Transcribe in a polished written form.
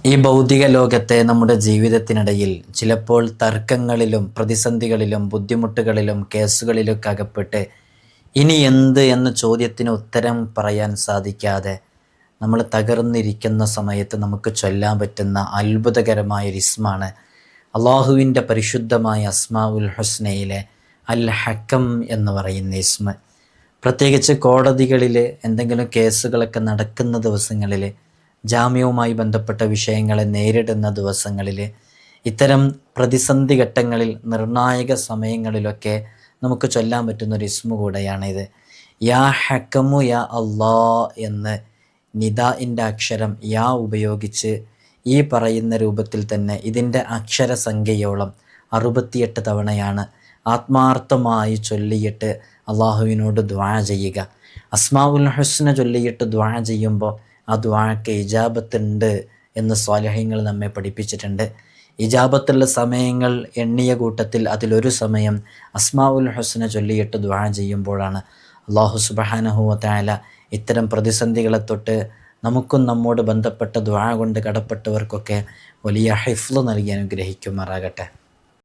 ഈ ഭൗതിക ലോകത്തെ നമ്മുടെ ജീവിതത്തിനിടയിൽ ചിലപ്പോൾ തർക്കങ്ങളിലും പ്രതിസന്ധികളിലും ബുദ്ധിമുട്ടുകളിലും കേസുകളിലൊക്കെ അകപ്പെട്ട് ഇനി എന്ത് എന്ന ചോദ്യത്തിന് ഉത്തരം പറയാൻ സാധിക്കാതെ നമ്മൾ തകർന്നിരിക്കുന്ന സമയത്ത് നമുക്ക് ചൊല്ലാൻ പറ്റുന്ന അത്ഭുതകരമായൊരു ഇസ്മാണ് അള്ളാഹുവിൻ്റെ പരിശുദ്ധമായ അസ്മാഉൽ ഹുസ്നയിലെ അൽ ഹക്കം എന്ന് പറയുന്ന ഇസ്മ. പ്രത്യേകിച്ച് കോടതികളിൽ എന്തെങ്കിലും കേസുകളൊക്കെ നടക്കുന്ന ദിവസങ്ങളിൽ, ജാമ്യവുമായി ബന്ധപ്പെട്ട വിഷയങ്ങളെ നേരിടുന്ന ദിവസങ്ങളിൽ, ഇത്തരം പ്രതിസന്ധി ഘട്ടങ്ങളിൽ നിർണായക സമയങ്ങളിലൊക്കെ നമുക്ക് ചൊല്ലാൻ പറ്റുന്നൊരു ഇസ്മു കൂടെയാണിത്. യാ ഹക്കമു യാ അള്ളാ എന്ന് നിദാഇൻ്റെ അക്ഷരം യാ ഉപയോഗിച്ച് ഈ പറയുന്ന രൂപത്തിൽ തന്നെ ഇതിൻ്റെ അക്ഷരസംഖ്യയോളം 68 തവണയാണ് ആത്മാർത്ഥമായി ചൊല്ലിയിട്ട് അള്ളാഹുവിനോട് ദുആ ചെയ്യുക. അസ്മാഉൽ ഹുസ്ന ചൊല്ലിയിട്ട് ദുആ ചെയ്യുമ്പോൾ ആ ദുആക്ക് ഇജാബത്തുണ്ട് എന്ന് സ്വാലിഹീങ്ങൾ നമ്മെ പഠിപ്പിച്ചിട്ടുണ്ട്. ഇജാബത്തുള്ള സമയങ്ങൾ എണ്ണിയ കൂട്ടത്തിൽ അതിലൊരു സമയം അസ്മാഉൽ ഹുസ്ന ചൊല്ലിയിട്ട് ദുആ ചെയ്യുമ്പോഴാണ്. അല്ലാഹു സുബ്ഹാനഹു വ തആല ഇത്തരം പ്രതിസന്ധികളെ തൊട്ട് നമുക്കും നമ്മോട് ബന്ധപ്പെട്ട ദുആ കൊണ്ട് കടപ്പെട്ടവർക്കൊക്കെ വലിയ ഹിഫ്ള് നൽകി അനുഗ്രഹിക്കുമാറാകട്ടെ.